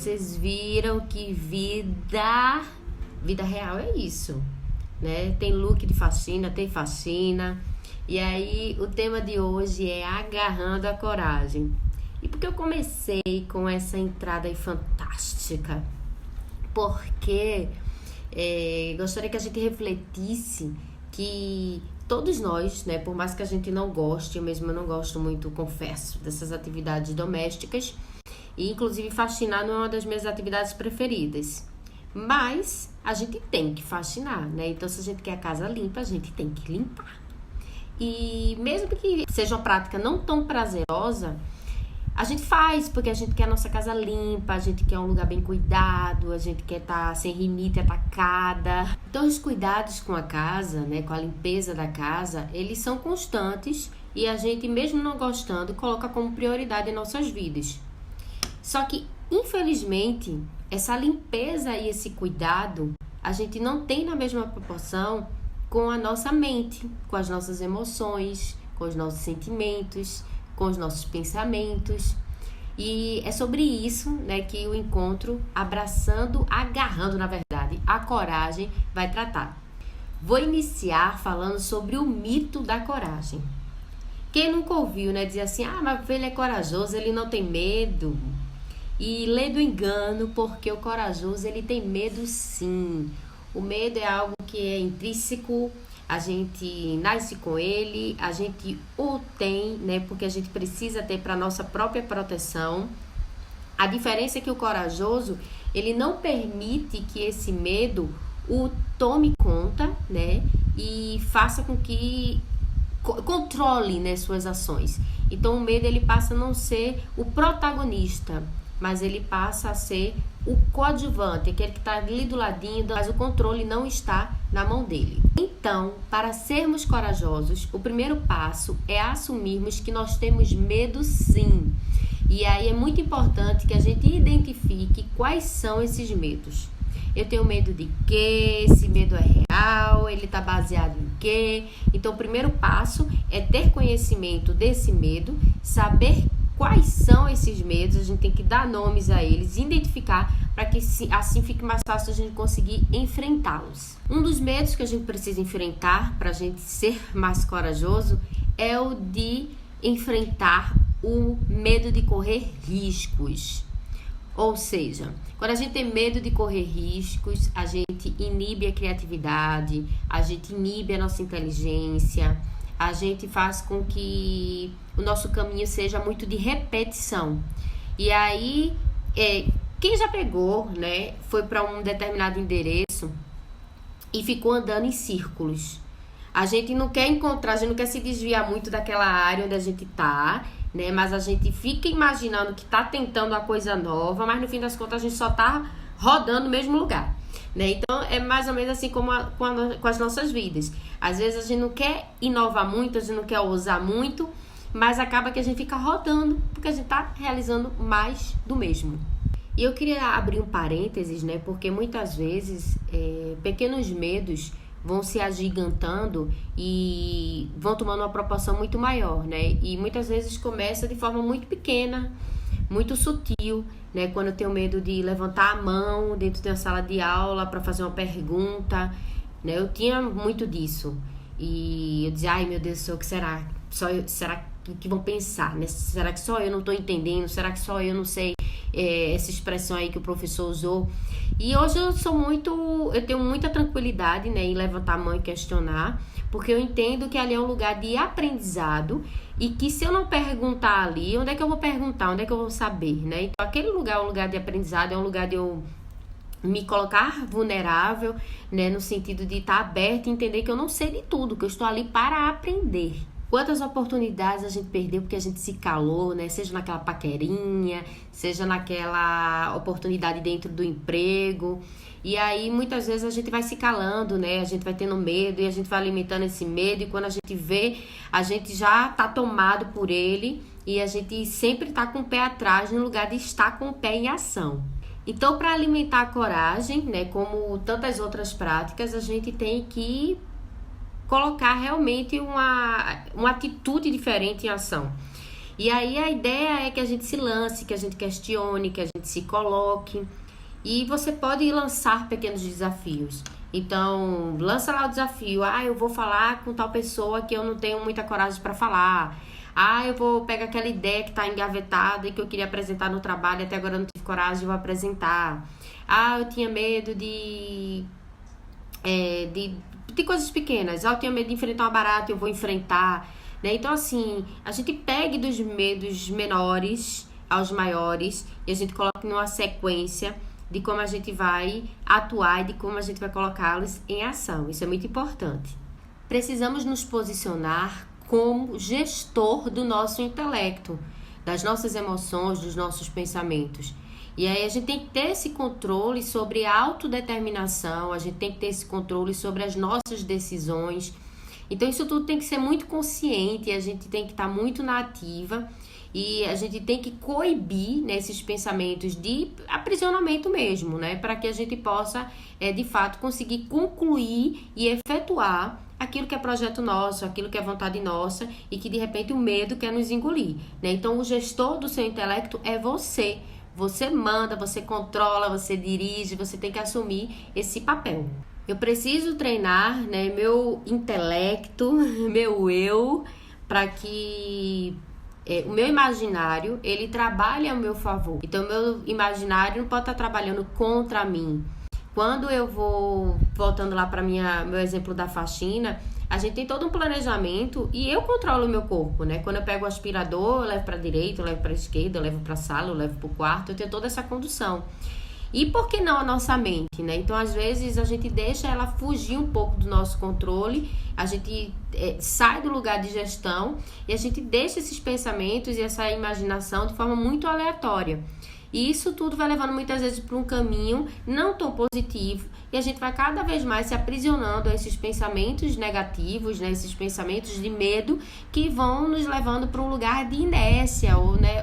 Vocês viram que vida real é isso, né? Tem look de faxina, tem faxina. E aí o tema de hoje é agarrando a coragem. E por que eu comecei com essa entrada aí fantástica? Porque gostaria que a gente refletisse que todos nós, né, por mais que a gente não goste, eu mesma não gosto muito, confesso, dessas atividades domésticas, e inclusive faxinar não é uma das minhas atividades preferidas, mas a gente tem que faxinar, né? Então, se a gente quer a casa limpa, a gente tem que limpar. E mesmo que seja uma prática não tão prazerosa, a gente faz porque a gente quer a nossa casa limpa, a gente quer um lugar bem cuidado, a gente quer estar sem rinite atacada. Então, os cuidados com a casa, né, com a limpeza da casa, eles são constantes e a gente, mesmo não gostando, coloca como prioridade em nossas vidas. Só que, infelizmente, essa limpeza e esse cuidado, a gente não tem na mesma proporção com a nossa mente, com as nossas emoções, com os nossos sentimentos, com os nossos pensamentos. E é sobre isso, né, que o encontro agarrando, na verdade, a coragem vai tratar. Vou iniciar falando sobre o mito da coragem. Quem nunca ouviu, né, dizer assim, mas ele é corajoso, ele não tem medo. E lê do engano, porque o corajoso, ele tem medo sim. O medo é algo que é intrínseco, a gente nasce com ele, a gente o tem, né? Porque a gente precisa ter para nossa própria proteção. A diferença é que o corajoso, ele não permite que esse medo o tome conta, né? E faça com que controle, né, suas ações. Então o medo, ele passa a não ser o protagonista, mas ele passa a ser o coadjuvante, aquele que está ali do ladinho, mas o controle não está na mão dele. Então, para sermos corajosos, o primeiro passo é assumirmos que nós temos medo sim. E aí é muito importante que a gente identifique quais são esses medos. Eu tenho medo de quê? Esse medo é real? Ele está baseado em quê? Então, o primeiro passo é ter conhecimento desse medo, saber quais são esses medos, a gente tem que dar nomes a eles, identificar, para que assim fique mais fácil a gente conseguir enfrentá-los. Um dos medos que a gente precisa enfrentar para a gente ser mais corajoso é o de enfrentar o medo de correr riscos. Ou seja, quando a gente tem medo de correr riscos, a gente inibe a criatividade, a gente inibe a nossa inteligência, a gente faz com que o nosso caminho seja muito de repetição. E aí, quem já pegou, né, foi para um determinado endereço e ficou andando em círculos. A gente não quer encontrar, a gente não quer se desviar muito daquela área onde a gente tá, né, mas a gente fica imaginando que tá tentando uma coisa nova, mas no fim das contas a gente só tá rodando no mesmo lugar. Né? Então é mais ou menos assim como com as nossas vidas. Às vezes a gente não quer inovar muito, a gente não quer ousar muito, mas acaba que a gente fica rodando porque a gente está realizando mais do mesmo. E eu queria abrir um parênteses, né? Porque muitas vezes pequenos medos vão se agigantando e vão tomando uma proporção muito maior, né? E muitas vezes começa de forma muito pequena, muito sutil, né? Quando eu tenho medo de levantar a mão dentro de uma sala de aula para fazer uma pergunta, né? Eu tinha muito disso. E eu dizia, ai meu Deus do céu, o que será? Será que vão pensar, né? Será que só eu não estou entendendo? Será que só eu não sei essa expressão aí que o professor usou? E hoje eu tenho muita tranquilidade, né, em levantar a mão e questionar, porque eu entendo que ali é um lugar de aprendizado e que se eu não perguntar ali, onde é que eu vou perguntar? Onde é que eu vou saber, né? Então, aquele lugar é um lugar de aprendizado, é um lugar de eu me colocar vulnerável, né? No sentido de estar aberto e entender que eu não sei de tudo, que eu estou ali para aprender. Quantas oportunidades a gente perdeu porque a gente se calou, né? Seja naquela paquerinha, seja naquela oportunidade dentro do emprego. E aí, muitas vezes, a gente vai se calando, né? A gente vai tendo medo e a gente vai alimentando esse medo. E quando a gente vê, a gente já tá tomado por ele. E a gente sempre tá com o pé atrás no lugar de estar com o pé em ação. Então, para alimentar a coragem, né? Como tantas outras práticas, a gente tem que colocar realmente uma atitude diferente em ação. E aí a ideia é que a gente se lance, que a gente questione, que a gente se coloque. E você pode lançar pequenos desafios. Então, lança lá o desafio. Eu vou falar com tal pessoa que eu não tenho muita coragem para falar. Eu vou pegar aquela ideia que está engavetada e que eu queria apresentar no trabalho, até agora eu não tive coragem, vou apresentar. Eu tinha medo de coisas pequenas. Eu tinha medo de enfrentar uma barata, eu vou enfrentar. Né? Então, assim, a gente pegue dos medos menores aos maiores e a gente coloca numa sequência de como a gente vai atuar e de como a gente vai colocá-los em ação. Isso é muito importante. Precisamos nos posicionar como gestor do nosso intelecto, das nossas emoções, dos nossos pensamentos. E aí a gente tem que ter esse controle sobre a autodeterminação, a gente tem que ter esse controle sobre as nossas decisões. Então isso tudo tem que ser muito consciente, a gente tem que estar muito na ativa e a gente tem que coibir nesses pensamentos de aprisionamento mesmo, né? Para que a gente possa, de fato, conseguir concluir e efetuar aquilo que é projeto nosso, aquilo que é vontade nossa e que de repente o medo quer nos engolir, né? Então o gestor do seu intelecto é você. Você manda, você controla, você dirige, você tem que assumir esse papel. Eu preciso treinar, né, meu intelecto, meu eu, para que o meu imaginário, ele trabalhe a meu favor. Então, meu imaginário não pode estar trabalhando contra mim. Quando eu vou, voltando lá para meu exemplo da faxina, a gente tem todo um planejamento e eu controlo o meu corpo, né? Quando eu pego o aspirador, eu levo para a direita, eu levo para a esquerda, eu levo para a sala, eu levo para o quarto, eu tenho toda essa condução. E por que não a nossa mente, né? Então, às vezes, a gente deixa ela fugir um pouco do nosso controle, a gente sai do lugar de gestão e a gente deixa esses pensamentos e essa imaginação de forma muito aleatória. E isso tudo vai levando muitas vezes para um caminho não tão positivo e a gente vai cada vez mais se aprisionando a esses pensamentos negativos, né? Esses pensamentos de medo que vão nos levando para um lugar de inércia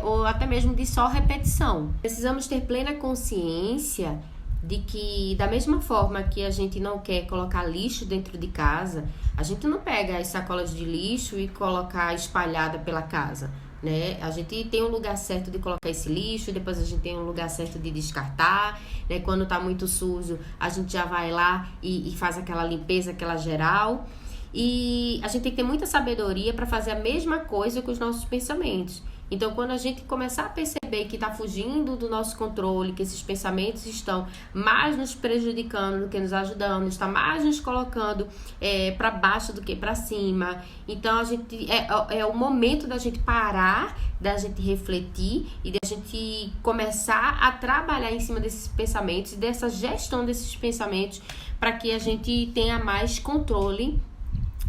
ou até mesmo de só repetição. Precisamos ter plena consciência de que, da mesma forma que a gente não quer colocar lixo dentro de casa, a gente não pega as sacolas de lixo e colocar espalhada pela casa. Né? A gente tem um lugar certo de colocar esse lixo, depois a gente tem um lugar certo de descartar, né? Quando tá muito sujo, a gente já vai lá e faz aquela limpeza, aquela geral. E a gente tem que ter muita sabedoria para fazer a mesma coisa com os nossos pensamentos. Então, quando a gente começar a perceber que está fugindo do nosso controle, que esses pensamentos estão mais nos prejudicando do que nos ajudando, está mais nos colocando para baixo do que para cima. Então, a gente é o momento da gente parar, da gente refletir e da gente começar a trabalhar em cima desses pensamentos e dessa gestão desses pensamentos para que a gente tenha mais controle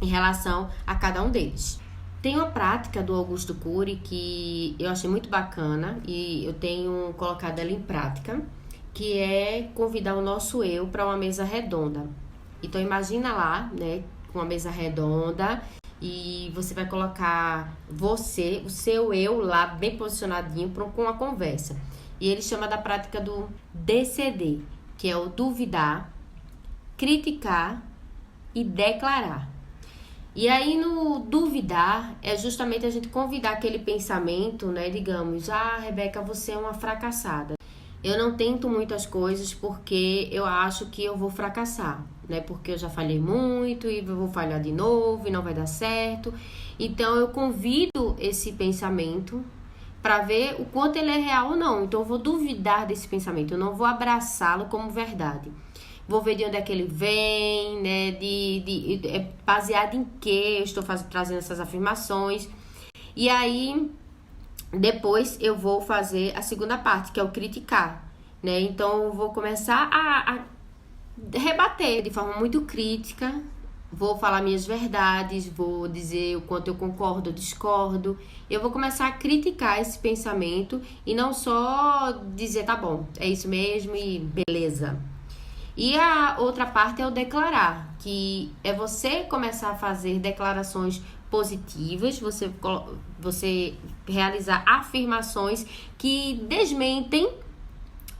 em relação a cada um deles. Tem uma prática do Augusto Cury que eu achei muito bacana e eu tenho colocado ela em prática, que é convidar o nosso eu para uma mesa redonda. Então imagina lá, né, com uma mesa redonda e você vai colocar o seu eu lá bem posicionadinho com uma conversa. E ele chama da prática do DCD, que é o duvidar, criticar e declarar. E aí no duvidar é justamente a gente convidar aquele pensamento, né? Digamos, Rebeca, você é uma fracassada. Eu não tento muitas coisas porque eu acho que eu vou fracassar, né? Porque eu já falhei muito e eu vou falhar de novo e não vai dar certo. Então eu convido esse pensamento para ver o quanto ele é real ou não. Então eu vou duvidar desse pensamento, eu não vou abraçá-lo como verdade. Vou ver de onde é que ele vem, né? Baseado em que eu estou trazendo essas afirmações. E aí, depois eu vou fazer a segunda parte, que é o criticar, né? Então, eu vou começar a rebater de forma muito crítica. Vou falar minhas verdades, vou dizer o quanto eu concordo ou discordo. Eu vou começar a criticar esse pensamento e não só dizer, tá bom, é isso mesmo e beleza. E a outra parte é o declarar, que é você começar a fazer declarações positivas, você realizar afirmações que desmentem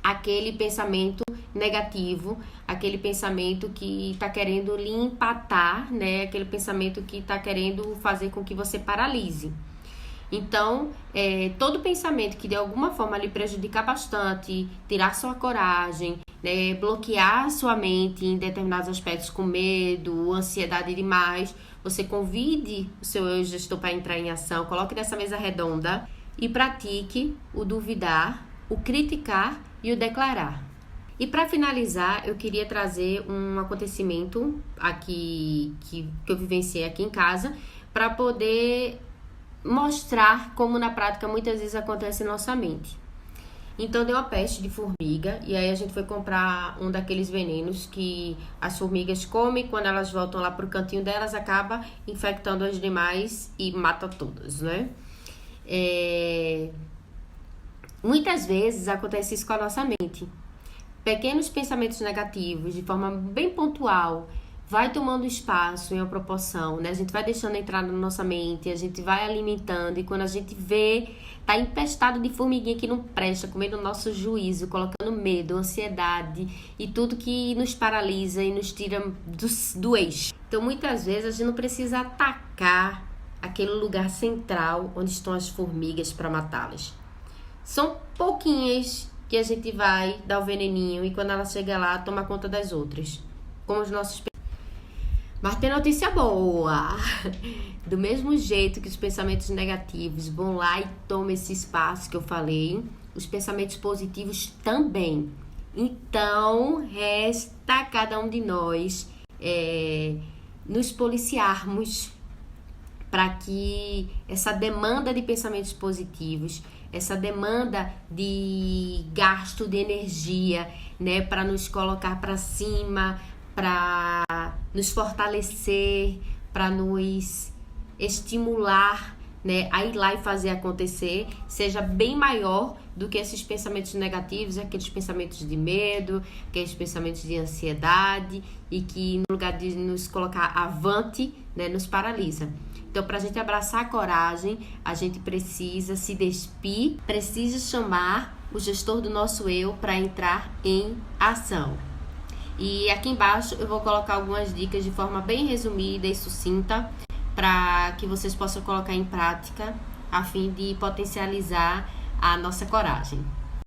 aquele pensamento negativo, aquele pensamento que está querendo lhe empatar, né? Aquele pensamento que está querendo fazer com que você paralise. Então, todo pensamento que de alguma forma lhe prejudicar bastante, tirar sua coragem, né, bloquear sua mente em determinados aspectos com medo, ansiedade demais, você convide o seu eu gestor para entrar em ação, coloque nessa mesa redonda e pratique o duvidar, o criticar e o declarar. E para finalizar, eu queria trazer um acontecimento aqui que eu vivenciei aqui em casa para poder mostrar como na prática muitas vezes acontece em nossa mente. Então deu uma peste de formiga e aí a gente foi comprar um daqueles venenos que as formigas comem, quando elas voltam lá pro cantinho delas acaba infectando as demais e mata todas, né? Muitas vezes acontece isso com a nossa mente. Pequenos pensamentos negativos, de forma bem pontual, vai tomando espaço em uma proporção, né? A gente vai deixando entrar na nossa mente, a gente vai alimentando e quando a gente vê, tá empestado de formiguinha que não presta, comendo o nosso juízo, colocando medo, ansiedade e tudo que nos paralisa e nos tira do eixo. Então, muitas vezes, a gente não precisa atacar aquele lugar central onde estão as formigas para matá-las. São pouquinhas que a gente vai dar o veneninho e quando ela chega lá, toma conta das outras. Como os nossos... Mas tem notícia boa! Do mesmo jeito que os pensamentos negativos vão lá e tomam esse espaço que eu falei, os pensamentos positivos também. Então, resta a cada um de nós nos policiarmos para que essa demanda de pensamentos positivos, essa demanda de gasto de energia, né, para nos colocar para cima, para nos fortalecer, para nos estimular, né, a ir lá e fazer acontecer, seja bem maior do que esses pensamentos negativos, aqueles pensamentos de medo, aqueles pensamentos de ansiedade e que no lugar de nos colocar avante, né, nos paralisa. Então, para a gente abraçar a coragem, a gente precisa se despir, precisa chamar o gestor do nosso eu para entrar em ação. E aqui embaixo eu vou colocar algumas dicas de forma bem resumida e sucinta para que vocês possam colocar em prática a fim de potencializar a nossa coragem.